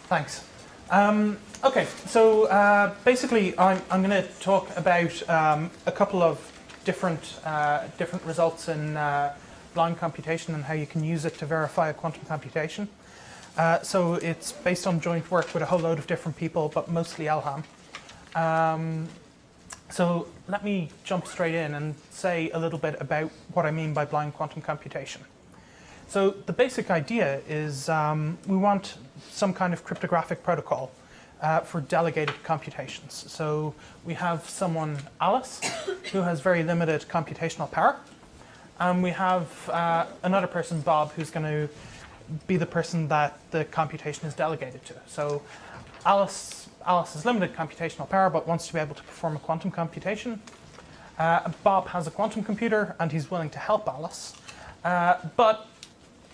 Thanks. Okay, so basically I'm going to talk about a couple of different results in blind computation and how you can use it to verify a quantum computation. So it's based on joint work with a whole load of different people, but mostly Elham. So let me jump straight in and say a little bit about what I mean by blind quantum computation. So the basic idea is we want some kind of cryptographic protocol for delegated computations. So we have someone, Alice, who has very limited computational power. And we have another person, Bob, who's going to be the person that the computation is delegated to. So Alice has limited computational power, but wants to be able to perform a quantum computation. Bob has a quantum computer, and he's willing to help Alice. But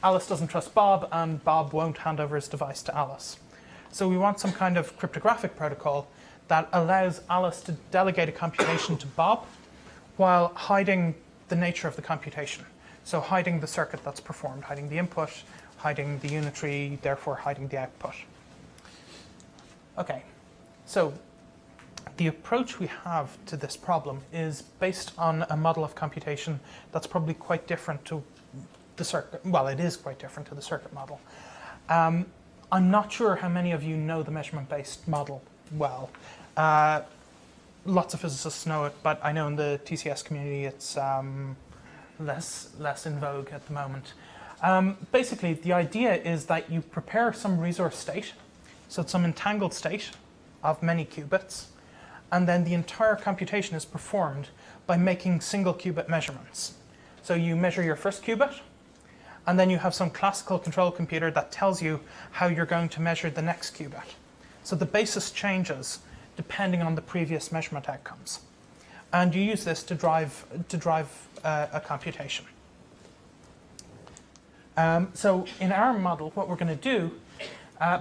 Alice doesn't trust Bob, and Bob won't hand over his device to Alice. So we want some kind of cryptographic protocol that allows Alice to delegate a computation to Bob while hiding the nature of the computation. So hiding the circuit that's performed, hiding the input, hiding the unitary, therefore hiding the output. Okay, so the approach we have to this problem is based on a model of computation that's probably quite different to the circuit. Well, it is quite different to the circuit model. I'm not sure how many of you know the measurement-based model well. Lots of physicists know it, but I know in the TCS community it's less in vogue at the moment. Basically, the idea is that you prepare some resource state, so it's some entangled state of many qubits, and then the entire computation is performed by making single qubit measurements. So you measure your first qubit, and then you have some classical control computer that tells you how you're going to measure the next qubit. So the basis changes depending on the previous measurement outcomes. And you use this to drive a computation. So in our model, what we're going to do,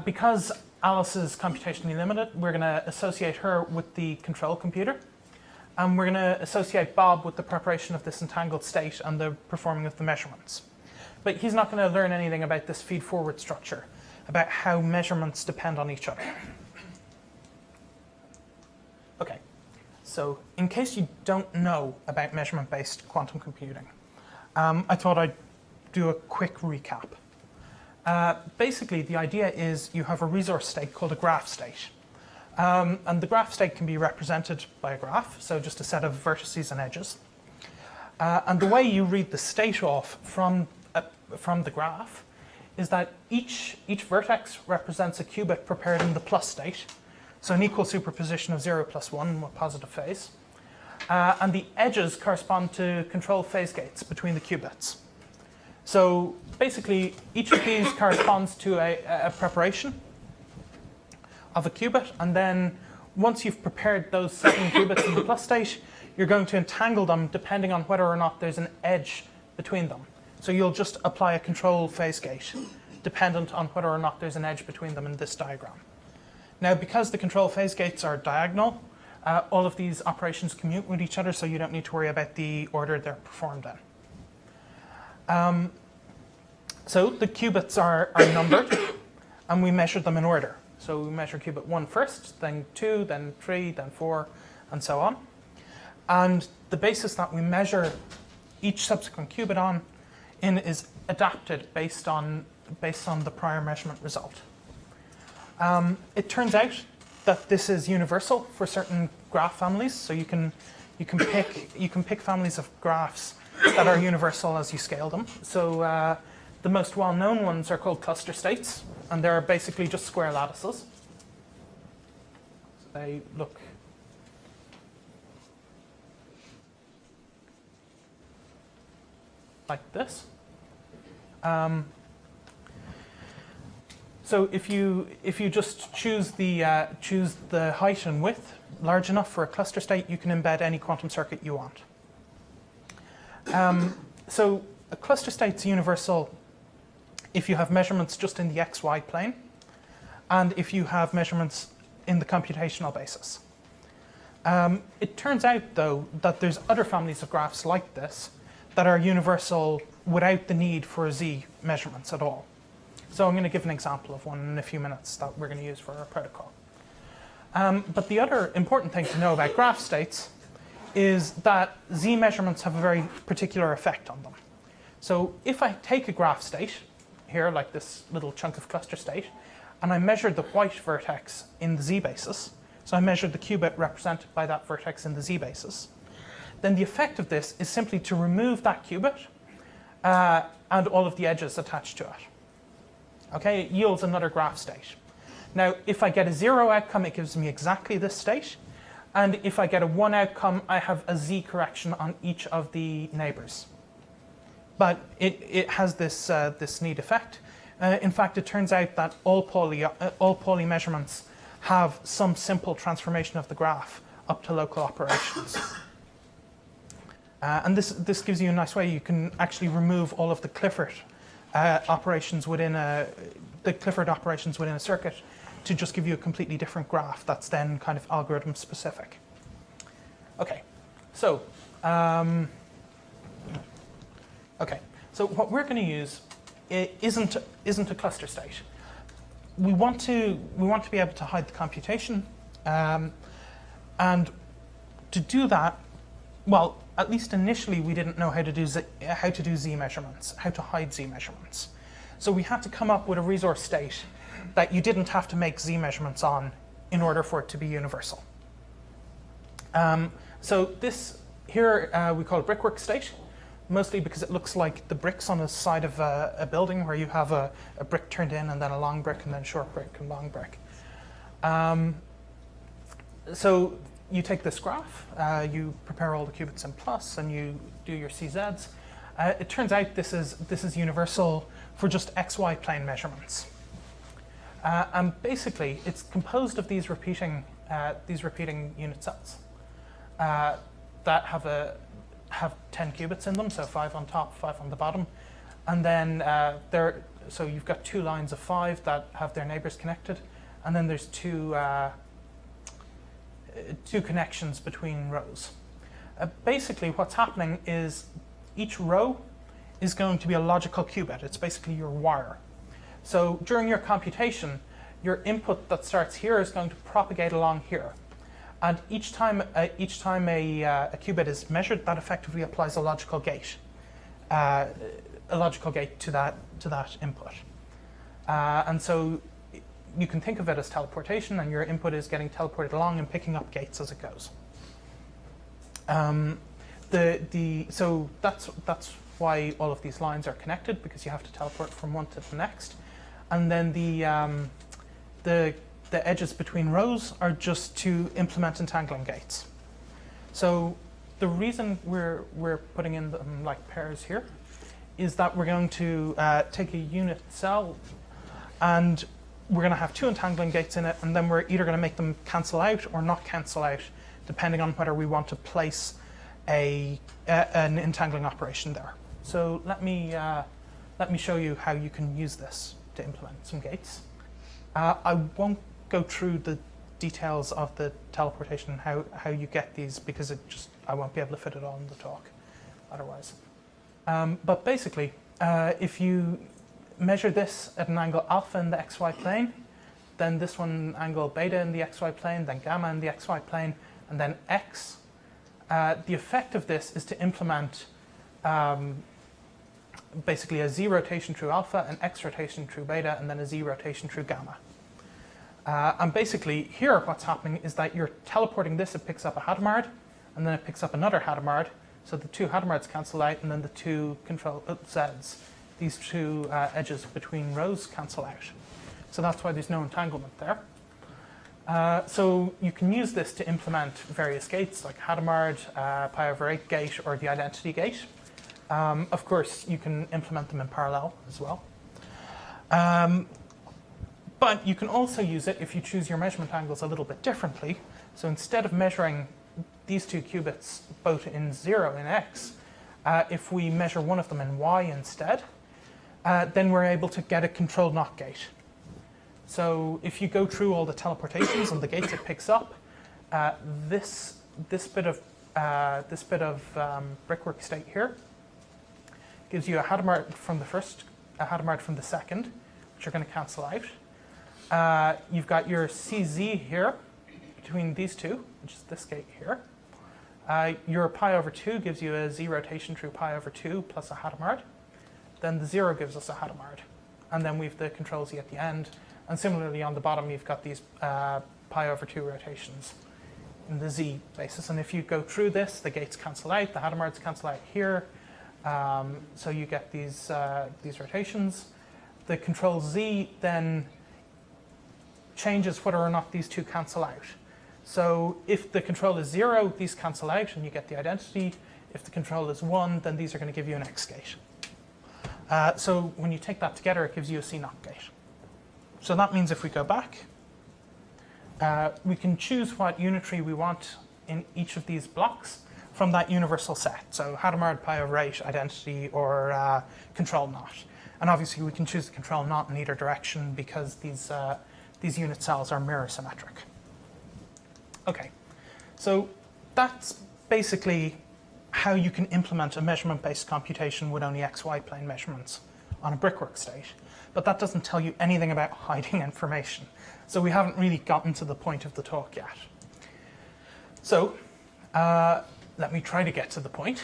because Alice is computationally limited, we're going to associate her with the control computer. And we're going to associate Bob with the preparation of this entangled state and the performing of the measurements. But he's not going to learn anything about this feed-forward structure, about how measurements depend on each other. Okay, so in case you don't know about measurement-based quantum computing, I thought I'd do a quick recap. Basically, the idea is you have a resource state called a graph state. And the graph state can be represented by a graph, so just a set of vertices and edges. And the way you read the state off from the graph is that each vertex represents a qubit prepared in the plus state, so an equal superposition of 0 plus 1 with positive phase. And the edges correspond to control phase gates between the qubits. So basically, each of these corresponds to a preparation of a qubit, and then once you've prepared those 7 qubits in the plus state, you're going to entangle them depending on whether or not there's an edge between them. So you'll just apply a control phase gate dependent on whether or not there's an edge between them in this diagram. Now, because the control phase gates are diagonal, all of these operations commute with each other, so you don't need to worry about the order they're performed in. So the qubits are numbered, and we measure them in order. So we measure qubit 1 first, then 2, then 3, then 4, and so on. And the basis that we measure each subsequent qubit on is adapted based on the prior measurement result. It turns out that this is universal for certain graph families. So you can pick families of graphs that are universal as you scale them. So the most well-known ones are called cluster states, and they're basically just square lattices. So they look like this. So if you just choose the height and width large enough for a cluster state, you can embed any quantum circuit you want. So a cluster state's universal if you have measurements just in the xy plane, and if you have measurements in the computational basis. It turns out, though, that there's other families of graphs like this that are universal without the need for z measurements at all. So I'm going to give an example of one in a few minutes that we're going to use for our protocol. But the other important thing to know about graph states is that z measurements have a very particular effect on them. So if I take a graph state, here, like this little chunk of cluster state, and I measure the white vertex in the z-basis, so I measure the qubit represented by that vertex in the z-basis, then the effect of this is simply to remove that qubit and all of the edges attached to it. Okay, it yields another graph state. Now, if I get a 0 outcome, it gives me exactly this state. And if I get a 1 outcome, I have a z correction on each of the neighbors. But it has this neat effect. In fact, it turns out that all Pauli measurements have some simple transformation of the graph up to local operations. And this gives you a nice way. You can actually remove all of the Clifford operations within a circuit to just give you a completely different graph that's then kind of algorithm specific. Okay, so what we're going to use isn't a cluster state. We want to be able to hide the computation, and to do that, well, at least initially we didn't know how to do z measurements, how to hide z measurements. So we had to come up with a resource state that you didn't have to make z measurements on in order for it to be universal. So this here we call a brickwork state, mostly because it looks like the bricks on the side of a building where you have a brick turned in and then a long brick and then short brick and long brick. So you take this graph, you prepare all the qubits in plus, and you do your CZs. It turns out this is universal for just XY plane measurements. And basically, it's composed of these repeating unit cells that have 10 qubits in them, so 5 on top, 5 on the bottom. And then so you've got 2 lines of 5 that have their neighbors connected, and then there's two connections between rows. Basically, what's happening is each row is going to be a logical qubit. It's basically your wire. So during your computation, your input that starts here is going to propagate along here. And each time a qubit is measured, that effectively applies a logical gate to that input. And so you can think of it as teleportation, and your input is getting teleported along and picking up gates as it goes. So that's why all of these lines are connected, because you have to teleport from one to the next. And then the edges between rows are just to implement entangling gates. So the reason we're putting in them like pairs here is that we're going to take a unit cell, and we're going to have 2 entangling gates in it, and then we're either going to make them cancel out or not cancel out, depending on whether we want to place an entangling operation there. So let me show you how you can use this to implement some gates. I won't go through the details of the teleportation, how you get these, because I won't be able to fit it all in the talk otherwise. But basically, if you measure this at an angle alpha in the xy plane, then this one angle beta in the xy plane, then gamma in the xy plane, and then x. The effect of this is to implement basically a z rotation through alpha, an x rotation through beta, and then a z rotation through gamma. And basically here what's happening is that you're teleporting this, it picks up a Hadamard, and then it picks up another Hadamard, so the 2 Hadamards cancel out, and then the 2 control Zs, these 2 edges between rows cancel out. So that's why there's no entanglement there. So you can use this to implement various gates like Hadamard, pi/8 gate, or the identity gate. Of course, you can implement them in parallel as well. But you can also use it if you choose your measurement angles a little bit differently. So instead of measuring these 2 qubits both in 0 in x, if we measure one of them in y instead, then we're able to get a controlled NOT gate. So if you go through all the teleportations and the gates it picks up, this bit of brickwork state here gives you a Hadamard from the first, a Hadamard from the second, which are going to cancel out. You've got your CZ here between these two, which is this gate here. Your pi over 2 gives you a z rotation through pi over 2 plus a Hadamard. Then the 0 gives us a Hadamard. And then we've the control z at the end. And similarly on the bottom, you've got these pi over 2 rotations in the z basis. And if you go through this, the gates cancel out, the Hadamards cancel out here. So you get these rotations. The control z then changes whether or not these two cancel out. So if the control is 0, these cancel out and you get the identity. If the control is 1, then these are going to give you an X gate. So when you take that together, it gives you a C0 gate. So that means if we go back, we can choose what unitary we want in each of these blocks from that universal set. So Hadamard, pi over 8, identity, or control not. And obviously we can choose the control not in either direction because these unit cells are mirror symmetric. Okay, so that's basically how you can implement a measurement-based computation with only XY plane measurements on a brickwork state. But that doesn't tell you anything about hiding information. So we haven't really gotten to the point of the talk yet. So let me try to get to the point.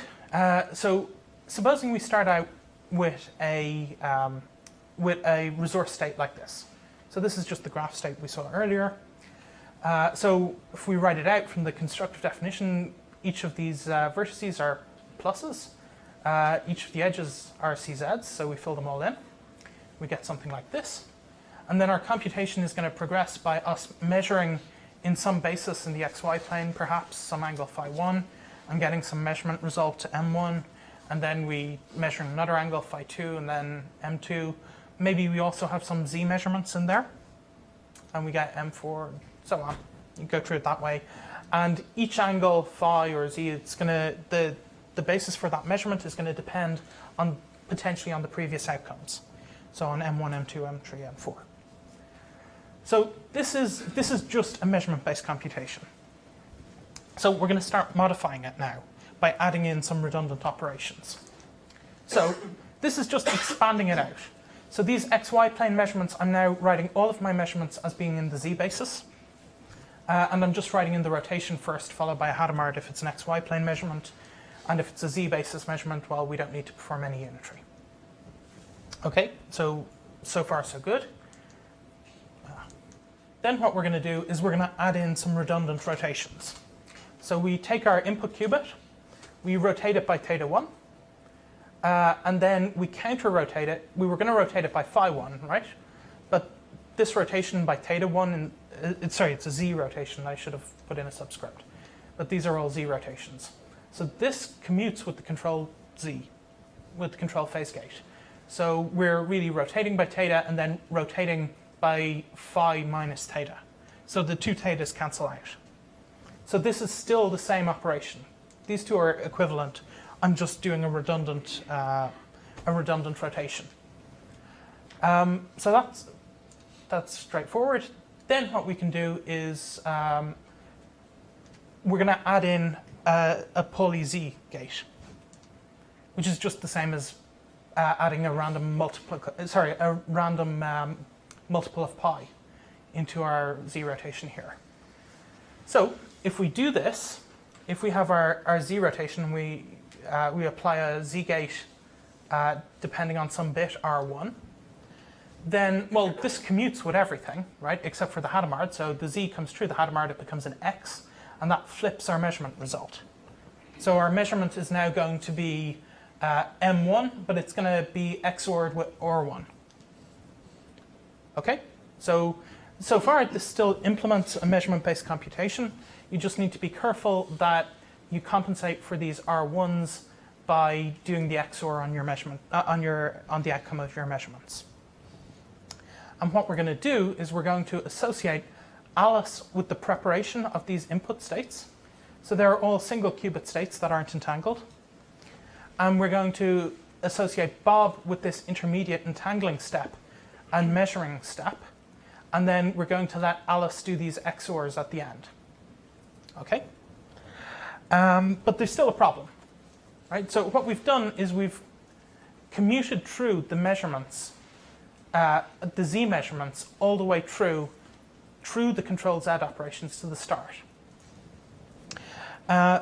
So supposing we start out with a resource state like this. So this is just the graph state we saw earlier. So if we write it out from the constructive definition, each of these vertices are pluses. Each of the edges are CZs, so we fill them all in. We get something like this. And then our computation is going to progress by us measuring in some basis in the XY plane, perhaps some angle phi 1, and getting some measurement result to M1. And then we measure another angle phi 2, and then M2. Maybe we also have some Z measurements in there. And we get M4, and so on. You go through it that way. And each angle phi or Z, it's going to, the basis for that measurement is going to depend on potentially on the previous outcomes. So on M1, M2, M3, M4. So this is just a measurement-based computation. So we're going to start modifying it now by adding in some redundant operations. So this is just expanding it out. So these XY plane measurements, I'm now writing all of my measurements as being in the Z basis. And I'm just writing in the rotation first, followed by a Hadamard if it's an XY plane measurement. And if it's a Z basis measurement, well, we don't need to perform any unitary. Okay, so far so good. Then what we're going to do is we're going to add in some redundant rotations. So we take our input qubit, we rotate it by theta 1, and then we counter-rotate it. We were going to rotate it by phi 1, right? But this rotation by theta 1, it's a Z rotation. I should have put in a subscript. But these are all Z rotations. So this commutes with the control Z, with the control phase gate. So we're really rotating by theta and then rotating by phi minus theta. So the two thetas cancel out. So this is still the same operation. These two are equivalent. I'm just doing a redundant rotation. So that's straightforward. Then what we can do is we're going to add in a poly Z gate, which is just the same as adding a random multiple of pi into our Z rotation here. So if we do this, if we have our Z rotation and we apply a Z gate depending on some bit R1, then, well, this commutes with everything, right, except for the Hadamard. So the Z comes through the Hadamard, it becomes an X, and that flips our measurement result. So our measurement is now going to be M1, but it's going to be XORed with OR1. Okay? So far, this still implements a measurement-based computation. You just need to be careful that you compensate for these R1s by doing the XOR on your measurement, on the outcome of your measurements. And what we're going to do is we're going to associate Alice with the preparation of these input states. So they're all single qubit states that aren't entangled. And we're going to associate Bob with this intermediate entangling step and measuring step. And then we're going to let Alice do these XORs at the end. Okay? But there's still a problem. Right? So what we've done is we've commuted through the measurements the z measurements all the way through the control z operations to the start.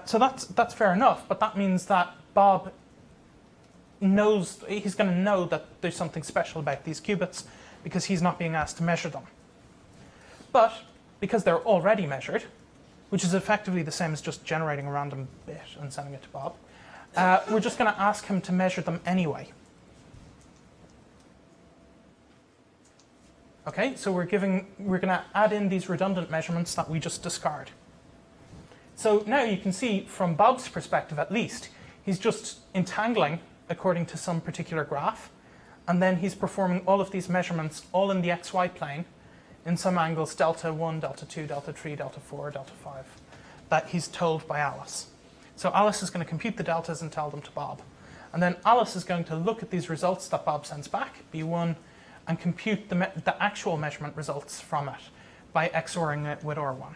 So that's fair enough, but that means that Bob knows, he's going to know that there's something special about these qubits because he's not being asked to measure them. But because they're already measured, which is effectively the same as just generating a random bit and sending it to Bob, we're just going to ask him to measure them anyway. Okay, so we're going to add in these redundant measurements that we just discard. So now you can see from Bob's perspective at least, he's just entangling according to some particular graph, and then he's performing all of these measurements all in the xy plane in some angles delta 1, delta 2, delta 3, delta 4, delta 5 that he's told by Alice. So Alice is going to compute the deltas and tell them to Bob. And then Alice is going to look at these results that Bob sends back, B1, and compute the actual measurement results from it by XORing it with OR1.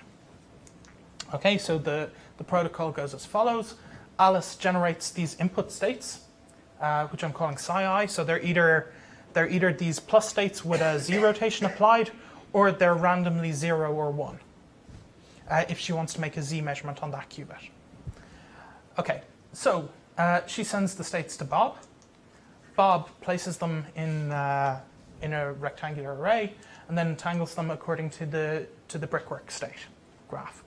Okay, so the protocol goes as follows. Alice generates these input states, which I'm calling psi I. So they're either these plus states with a z rotation applied, or they're randomly 0 or 1, if she wants to make a z measurement on that qubit. Okay, so she sends the states to Bob. Bob places them in a rectangular array, and then entangles them according to the brickwork state graph.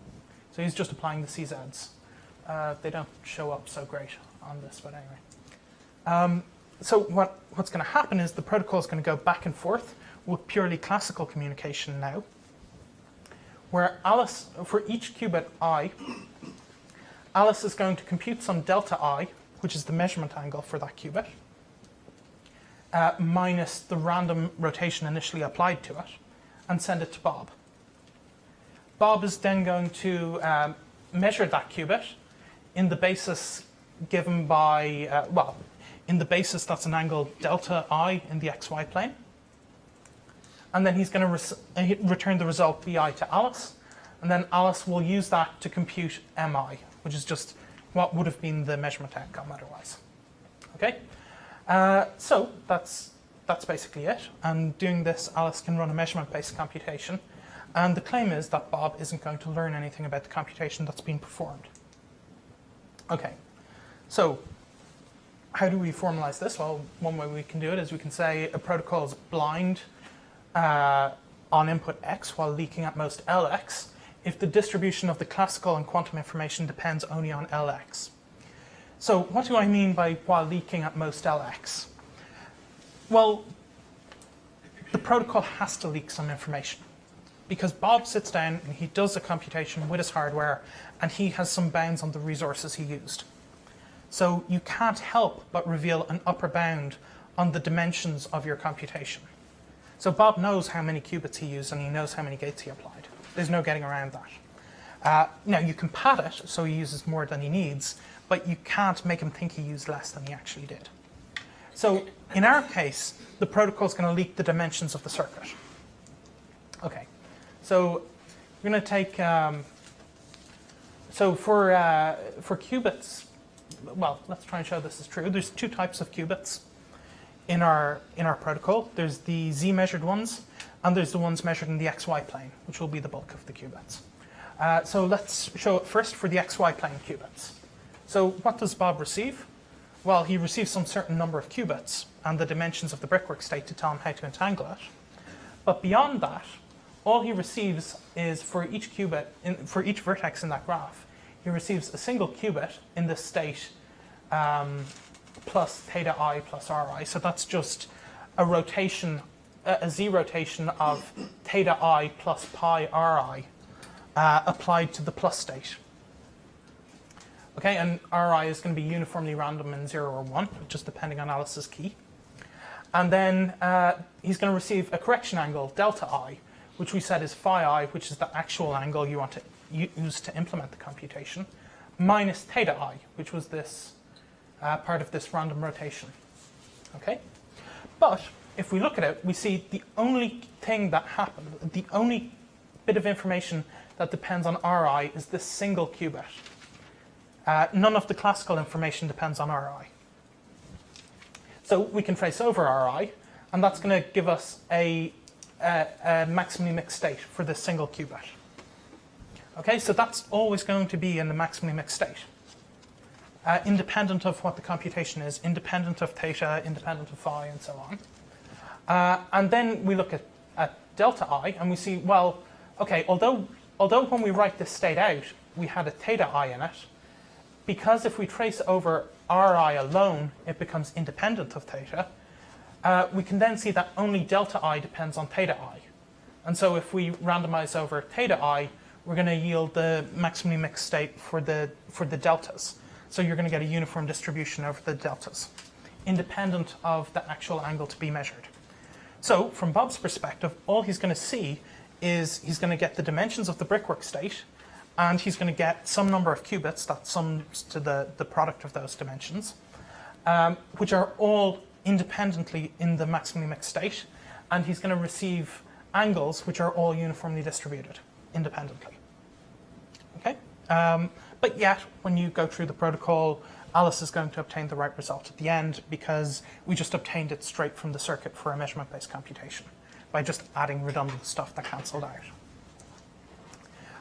So he's just applying the CZs. They don't show up so great on this, but anyway. So what's going to happen is the protocol is going to go back and forth with purely classical communication now, where Alice, for each qubit I, Alice is going to compute some delta I, which is the measurement angle for that qubit, minus the random rotation initially applied to it, and send it to Bob. Bob is then going to measure that qubit in the basis given by, in the basis that's an angle delta I in the xy plane. And then he's going to return the result bi to Alice. And then Alice will use that to compute mi, which is just what would have been the measurement outcome otherwise. Okay? So that's basically it. And doing this, Alice can run a measurement-based computation. And the claim is that Bob isn't going to learn anything about the computation that's been performed. Okay, so how do we formalize this? Well, one way we can do it is we can say a protocol is blind on input x while leaking at most Lx if the distribution of the classical and quantum information depends only on Lx. So what do I mean by while leaking at most Lx? Well, the protocol has to leak some information, because Bob sits down and he does a computation with his hardware, and he has some bounds on the resources he used. So you can't help but reveal an upper bound on the dimensions of your computation. So Bob knows how many qubits he used, and he knows how many gates he applied. There's no getting around that. Now, you can pad it so he uses more than he needs, but you can't make him think he used less than he actually did. So in our case, the protocol is going to leak the dimensions of the circuit. Okay. So we're going to take, so for qubits, well, let's try and show this is true. There's two types of qubits in our protocol. There's the z measured ones, and there's the ones measured in the xy plane, which will be the bulk of the qubits. So let's show it first for the xy plane qubits. So what does Bob receive? Well, he receives some certain number of qubits and the dimensions of the brickwork state to tell him how to entangle it. But beyond that, all he receives is for each qubit, for each vertex in that graph, he receives a single qubit in this state plus theta I plus Ri. So that's just a rotation, a z rotation of theta I plus pi Ri applied to the plus state. Okay, and Ri is going to be uniformly random in 0 or 1, just depending on Alice's key. And then he's going to receive a correction angle, delta I, which we said is phi I, which is the actual angle you want to use to implement the computation, minus theta I, which was this part of this random rotation. Okay? But if we look at it, we see the only thing that happened, the only bit of information that depends on Ri is this single qubit. None of the classical information depends on Ri. So we can trace over Ri, and that's going to give us a maximally mixed state for this single qubit. Okay, so that's always going to be in the maximally mixed state, independent of what the computation is, independent of theta, independent of phi, and so on. And then we look at delta I, and we see, well, okay, although when we write this state out, we had a theta I in it, because if we trace over Ri alone, it becomes independent of theta, we can then see that only delta I depends on theta I. And so if we randomize over theta I, we're going to yield the maximally mixed state for the deltas. So you're going to get a uniform distribution over the deltas, independent of the actual angle to be measured. So from Bob's perspective, all he's going to see is he's going to get the dimensions of the brickwork state, and he's going to get some number of qubits that sums to the product of those dimensions, which are all independently in the maximally mixed state, and he's going to receive angles which are all uniformly distributed independently. Okay? But yet, when you go through the protocol, Alice is going to obtain the right result at the end because we just obtained it straight from the circuit for a measurement-based computation by just adding redundant stuff that cancelled out.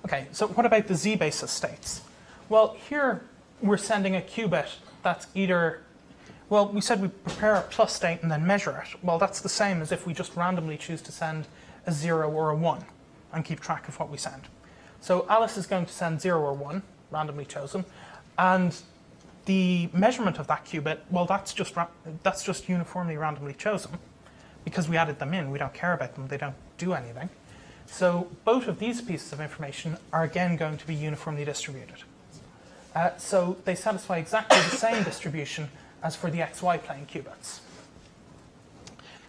Okay, so what about the z-basis states? Well, here we're sending a qubit that's either, well, we said we prepare a plus state and then measure it. Well, that's the same as if we just randomly choose to send a 0 or a 1 and keep track of what we send. So Alice is going to send 0 or 1, randomly chosen, and the measurement of that qubit, well, that's just uniformly randomly chosen because we added them in. We don't care about them. They don't do anything. So both of these pieces of information are again going to be uniformly distributed. So they satisfy exactly the same distribution as for the xy plane qubits.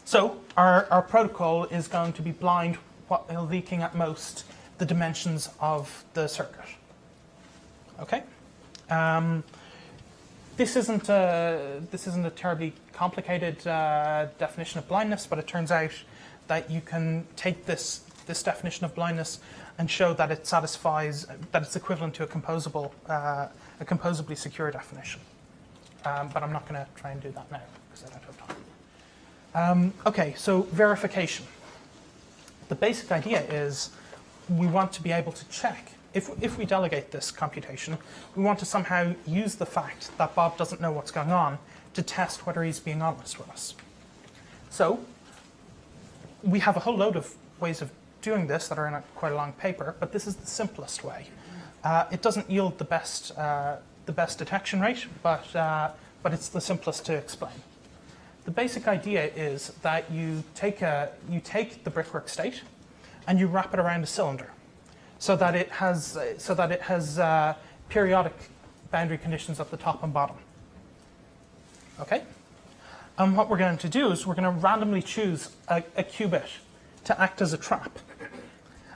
So our protocol is going to be blind while leaking at most the dimensions of the circuit. Okay? This isn't a terribly complicated definition of blindness, but it turns out that you can take this definition of blindness and show that it satisfies, that it's equivalent to a composably secure definition. But I'm not going to try and do that now because I don't have time. Okay, so verification. The basic idea is we want to be able to check. If we delegate this computation, we want to somehow use the fact that Bob doesn't know what's going on to test whether he's being honest with us. So we have a whole load of ways of doing this that are in quite a long paper, but this is the simplest way. It doesn't yield the best detection rate, but it's the simplest to explain. The basic idea is that you take the brickwork state and you wrap it around a cylinder, so that it has periodic boundary conditions at the top and bottom. Okay? And what we're going to do is we're going to randomly choose a qubit to act as a trap.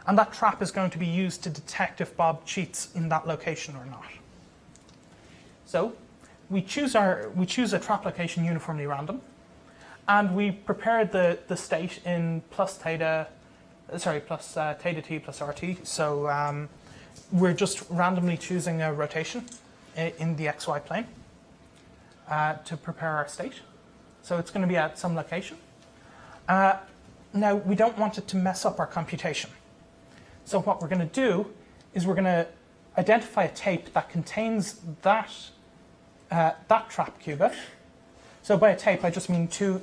And that trap is going to be used to detect if Bob cheats in that location or not. So we choose a trap location uniformly random, and we prepare the state in plus theta t plus RT. So we're just randomly choosing a rotation in the xy plane to prepare our state. So it's going to be at some location. Now, we don't want it to mess up our computation. So what we're going to do is we're going to identify a tape that contains that trap qubit. So by a tape, I just mean two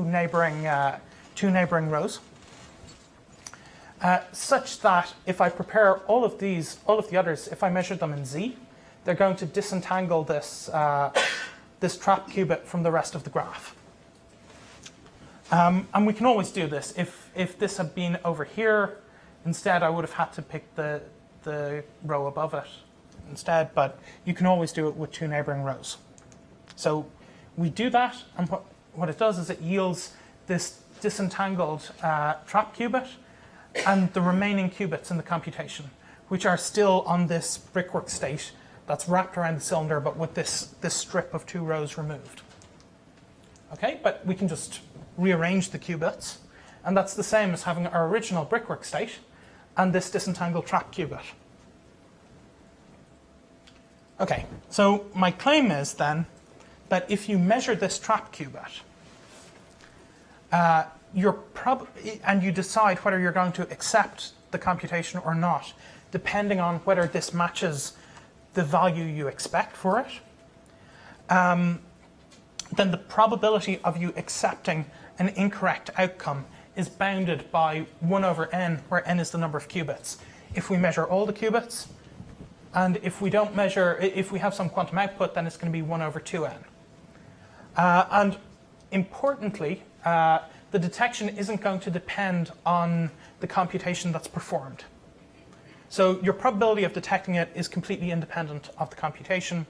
neighboring rows. Such that if I prepare all of the others, if I measure them in Z, they're going to disentangle this trap qubit from the rest of the graph. And we can always do this. If this had been over here, instead I would have had to pick the row above it instead, but you can always do it with two neighboring rows. So we do that, and what it does is it yields this disentangled trap qubit and the remaining qubits in the computation, which are still on this brickwork state that's wrapped around the cylinder, but with this strip of two rows removed. Okay, but we can just rearrange the qubits, and that's the same as having our original brickwork state and this disentangled trap qubit. Okay, so my claim is then that if you measure this trap qubit, and you decide whether you're going to accept the computation or not, depending on whether this matches the value you expect for it, then the probability of you accepting an incorrect outcome is bounded by 1 over n, where n is the number of qubits. If we measure all the qubits, and if we don't measure, if we have some quantum output, then it's going to be 1 over 2n. And importantly, the detection isn't going to depend on the computation that's performed. So your probability of detecting it is completely independent of the computation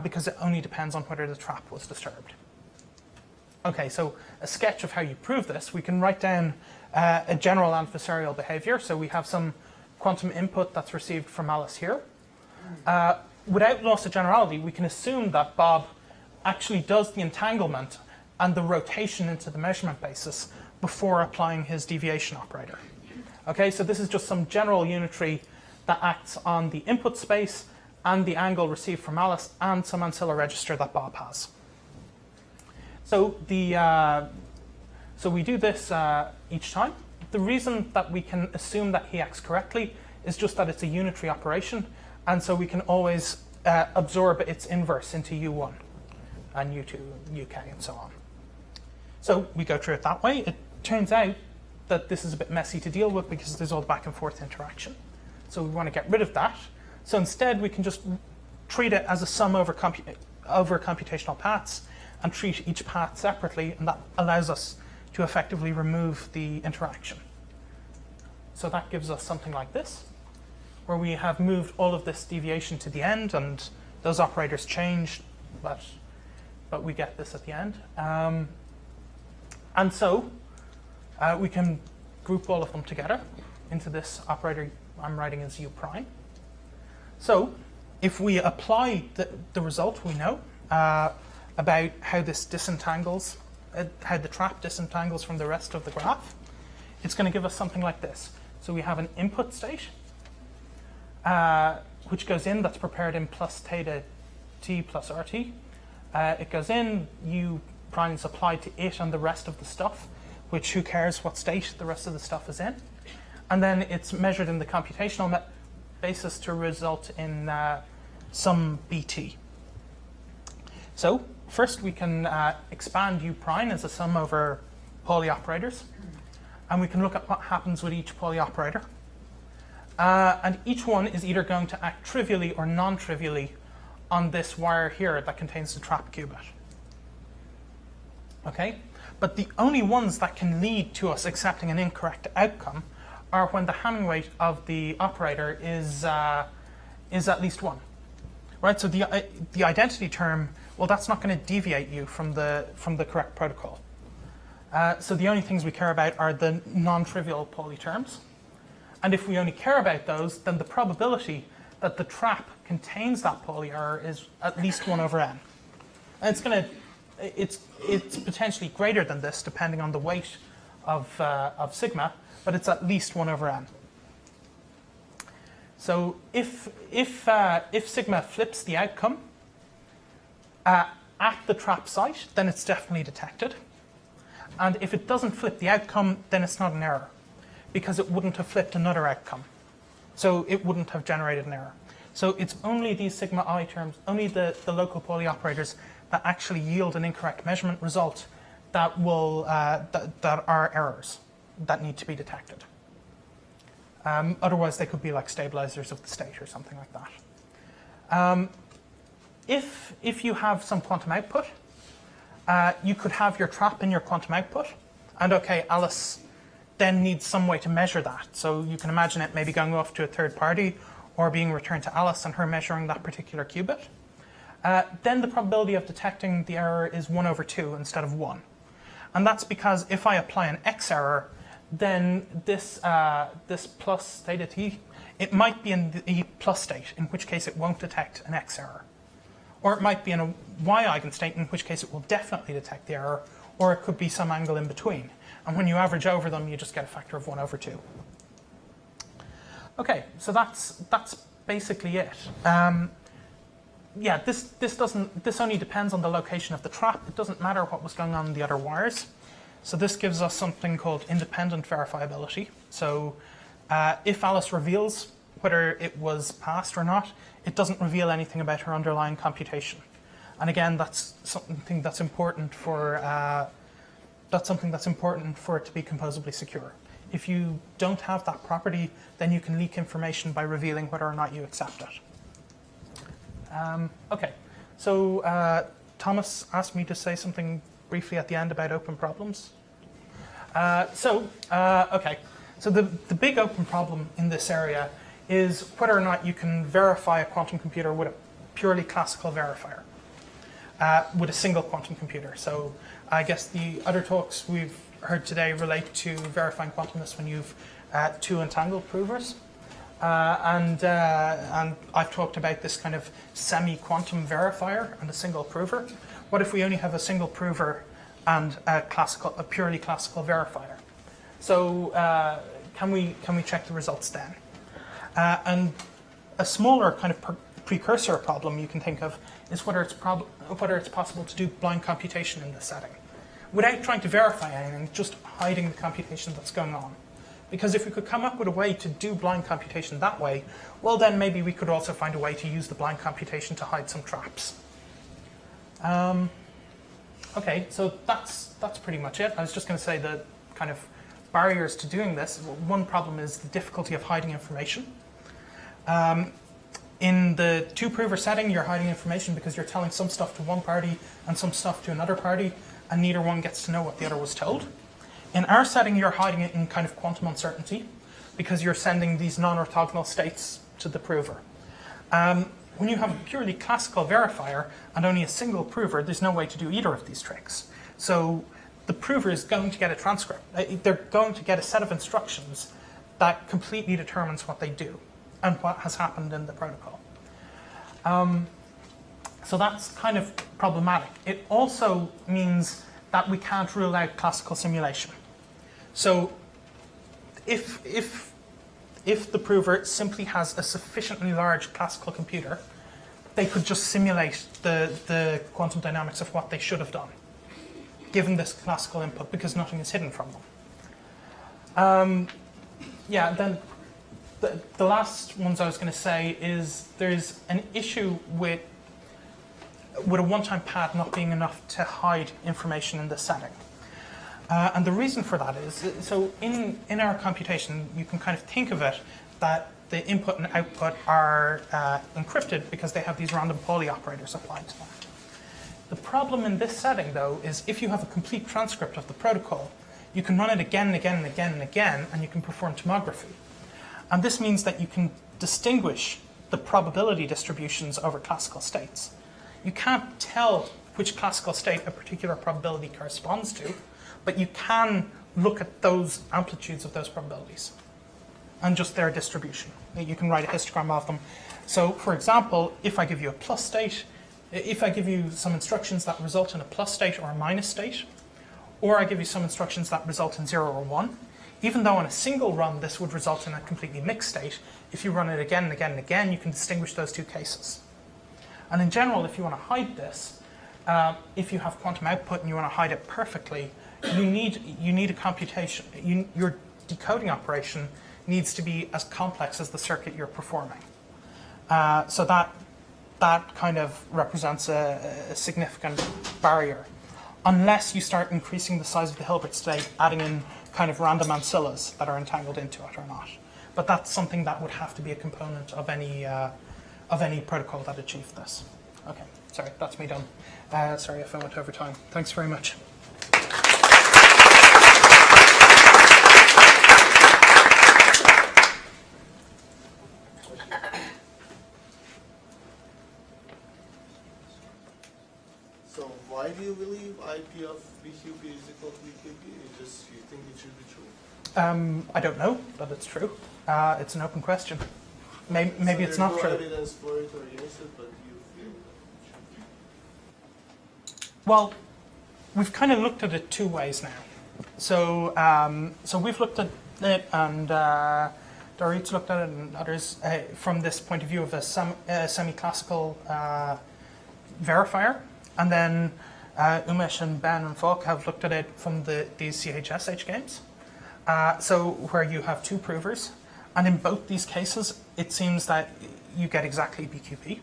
because it only depends on whether the trap was disturbed. Okay, so a sketch of how you prove this, we can write down a general adversarial behavior. So we have some quantum input that's received from Alice here. Without loss of generality, we can assume that Bob actually does the entanglement and the rotation into the measurement basis before applying his deviation operator. Okay, so this is just some general unitary that acts on the input space and the angle received from Alice and some ancilla register that Bob has. So so we do this each time. The reason that we can assume that he acts correctly is just that it's a unitary operation, and so we can always absorb its inverse into U1 and U2, UK, and so on. So we go through it that way. It turns out that this is a bit messy to deal with because there's all the back and forth interaction. So we want to get rid of that. So instead, we can just treat it as a sum over computational paths and treat each path separately, and that allows us to effectively remove the interaction. So that gives us something like this, where we have moved all of this deviation to the end, and those operators changed, but we get this at the end. And so we can group all of them together into this operator I'm writing as U prime. So if we apply the result we know about how this disentangles, how the trap disentangles from the rest of the graph, it's going to give us something like this. So we have an input state, which goes in, that's prepared in plus theta t plus rt. It goes in, U prime is applied to it and the rest of the stuff, which who cares what state the rest of the stuff is in. And then it's measured in the computational basis to result in some BT. So first we can expand U prime as a sum over Pauli operators. And we can look at what happens with each Pauli operator. And each one is either going to act trivially or non-trivially on this wire here that contains the trap qubit. Okay? But the only ones that can lead to us accepting an incorrect outcome are when the Hamming weight of the operator is at least 1. Right? So the identity term, well, that's not going to deviate you from the correct protocol. So the only things we care about are the non-trivial Pauli terms. And if we only care about those, then the probability that the trap contains that Pauli error is at least 1 over n. And it's potentially greater than this, depending on the weight of sigma, but it's at least 1 over n. So if sigma flips the outcome at the trap site, then it's definitely detected. And if it doesn't flip the outcome, then it's not an error, because it wouldn't have flipped another outcome. So it wouldn't have generated an error. So it's only these sigma I terms, only the local Pauli operators that actually yield an incorrect measurement result that will that are errors that need to be detected. Otherwise, they could be like stabilizers of the state or something like that. If you have some quantum output, you could have your trap in your quantum output, and okay, Alice then needs some way to measure that. So you can imagine it maybe going off to a third party or being returned to Alice and her measuring that particular qubit. Then the probability of detecting the error is 1 over 2 instead of 1. And that's because if I apply an X error, then this plus theta t, it might be in the plus state, in which case it won't detect an X error. Or it might be in a Y eigenstate, in which case it will definitely detect the error, or it could be some angle in between. And when you average over them, you just get a factor of 1 over 2. Okay, so that's basically it. Yeah, this only depends on the location of the trap. It doesn't matter what was going on in the other wires. So this gives us something called independent verifiability. So if Alice reveals whether it was passed or not, it doesn't reveal anything about her underlying computation. And again, that's something that's important for it to be composably secure. If you don't have that property, then you can leak information by revealing whether or not you accept it. Okay, so Thomas asked me to say something briefly at the end about open problems. Okay, so the big open problem in this area is whether or not you can verify a quantum computer with a purely classical verifier, with a single quantum computer. So I guess the other talks we've heard today relate to verifying quantumness when you've two entangled provers. And I've talked about this kind of semi-quantum verifier and a single prover. What if we only have a single prover and a purely classical verifier? So can we check the results then? And a smaller kind of precursor problem you can think of is whether it's possible to do blind computation in this setting, without trying to verify anything, just hiding the computation that's going on. Because if we could come up with a way to do blind computation that way, well then maybe we could also find a way to use the blind computation to hide some traps. Okay, so that's pretty much it. I was just going to say the kind of barriers to doing this. One problem is the difficulty of hiding information. In the two-prover setting, you're hiding information because you're telling some stuff to one party and some stuff to another party, and neither one gets to know what the other was told. In our setting, you're hiding it in kind of quantum uncertainty because you're sending these non-orthogonal states to the prover. When you have a purely classical verifier and only a single prover, there's no way to do either of these tricks. So the prover is going to get a transcript. They're going to get a set of instructions that completely determines what they do and what has happened in the protocol. So that's kind of problematic. It also means that we can't rule out classical simulation. So if the prover simply has a sufficiently large classical computer, they could just simulate the quantum dynamics of what they should have done, given this classical input, because nothing is hidden from them. Then the last ones I was going to say is there's an issue with a one-time pad not being enough to hide information in the setting. And the reason for that is, so in our computation, you can kind of think of it that the input and output are encrypted because they have these random Pauli operators applied to them. The problem in this setting, though, is if you have a complete transcript of the protocol, you can run it again and again and again and again, and you can perform tomography. And this means that you can distinguish the probability distributions over classical states. You can't tell which classical state a particular probability corresponds to, but you can look at those amplitudes of those probabilities and just their distribution. You can write a histogram of them. So, for example, if I give you a plus state, if I give you some instructions that result in a plus state or a minus state, or I give you some instructions that result in 0 or 1, even though on a single run this would result in a completely mixed state, if you run it again and again and again, you can distinguish those two cases. And in general, if you want to hide this, if you have quantum output and you want to hide it perfectly, you need a computation. Your decoding operation needs to be as complex as the circuit you're performing. So that kind of represents a significant barrier, unless you start increasing the size of the Hilbert state, adding in kind of random ancillas that are entangled into it or not. But that's something that would have to be a component of any protocol that achieved this. Okay, sorry, that's me done. Sorry if I went over time. Thanks very much. So why do you believe IP of BQP is equal to BQP? You think it should be true? I don't know that it's true. It's an open question. Maybe so it's not true. There's no evidence for it or against it, but you feel that it should be? Well, we've kind of looked at it two ways now. So we've looked at it, and Dorit's looked at it, and others from this point of view of a semi-classical verifier. And then Umesh and Ben and Falk have looked at it from these CHSH games. So where you have two provers, and in both these cases, it seems that you get exactly BQP.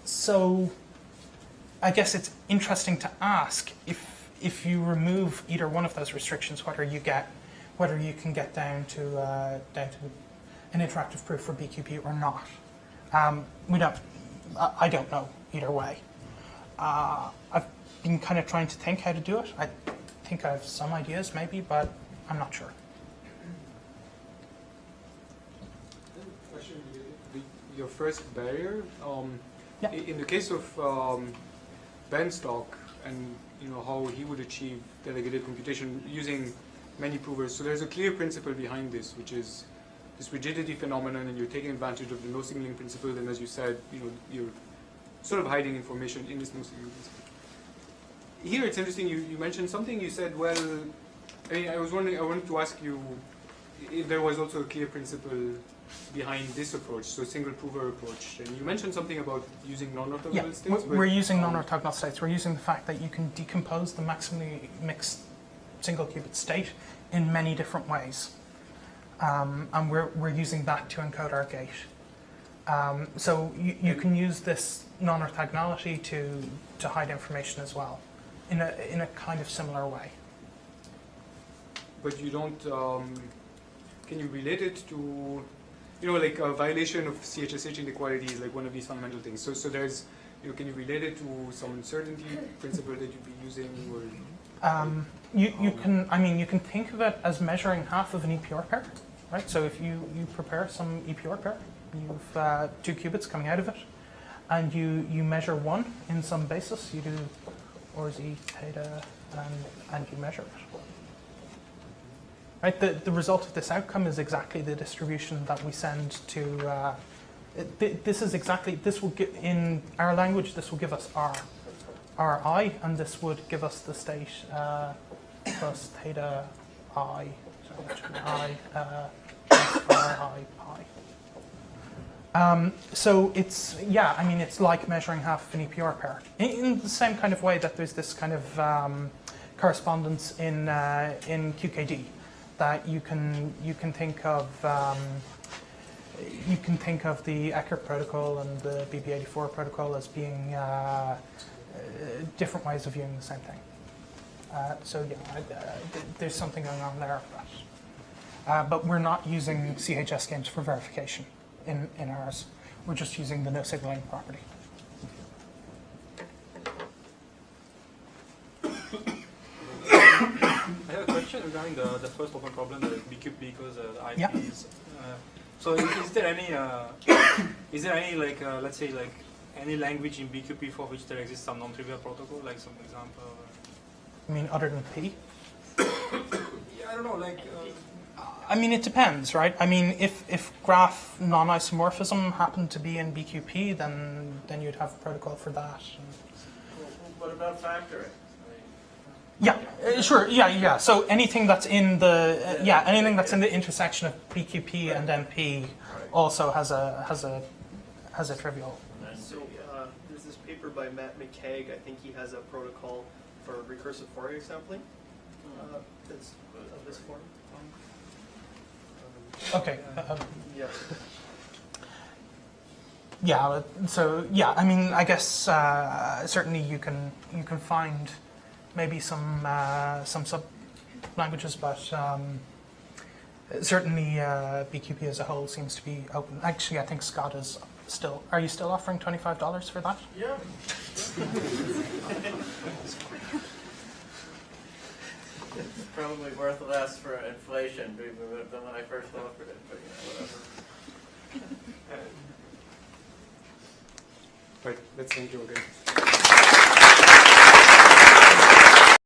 So I guess it's interesting to ask if you remove either one of those restrictions, whether you can get down to an interactive proof for BQP or not. I don't know either way. I've been kind of trying to think how to do it. I think I have some ideas maybe, but I'm not sure. Question, your first barrier, Yeah. in the case of Ben's talk and how he would achieve delegated computation using many provers, so there's a clear principle behind this, which is this rigidity phenomenon, and you're taking advantage of the no signaling principle, and as you said, you're sort of hiding information in this no signaling principle. Here it's interesting, you mentioned something, you said, well, I wanted to ask you if there was also a clear principle behind this approach, so single prover approach. And you mentioned something about using non-orthogonal states. We're using non-orthogonal states. We're using the fact that you can decompose the maximally mixed single qubit state in many different ways. And we're using that to encode our gate. So you can use this non-orthogonality to hide information as well, in a kind of similar way. But you don't, can you relate it to, like a violation of CHSH inequality is like one of these fundamental things. So there's, can you relate it to some uncertainty principle that you'd be using, or? You can think of it as measuring half of an EPR pair, right? So if you prepare some EPR pair, you've two qubits coming out of it, and you measure one in some basis. You do ORZ theta, and you measure it. Right, the result of this outcome is exactly the distribution that we send to. This will give, in our language, this will give us Ri, and this would give us the state plus theta I, Ri pi. So it's like measuring half an EPR pair in the same kind of way that there's this kind of correspondence in QKD. That you can think of the Eckert protocol and the BB84 protocol as being different ways of viewing the same thing. There's something going on there, but we're not using CHS games for verification in ours. We're just using the no signaling property. I have a question regarding the first open problem, the BQP because the IP Yeah. is. So is there any like let's say like any language in BQP for which there exists some non-trivial protocol, like some example? I mean, other than P? Yeah, I don't know, like. It depends, right? If graph non-isomorphism happened to be in BQP, then you'd have a protocol for that. What about factoring? Yeah, sure. Yeah. So anything that's in the intersection of BQP and MP also has a trivial. So there's this paper by Matt McCaig. I think he has a protocol for recursive Fourier sampling that's of this form. Okay. Yeah. Yeah. So I guess certainly you can find maybe some sub languages, but certainly BQP as a whole seems to be open. Actually, I think Scott is still. Are you still offering $25 for that? Yeah. It's probably worth less for inflation than when I first offered it, but whatever. Right, let's thank you again.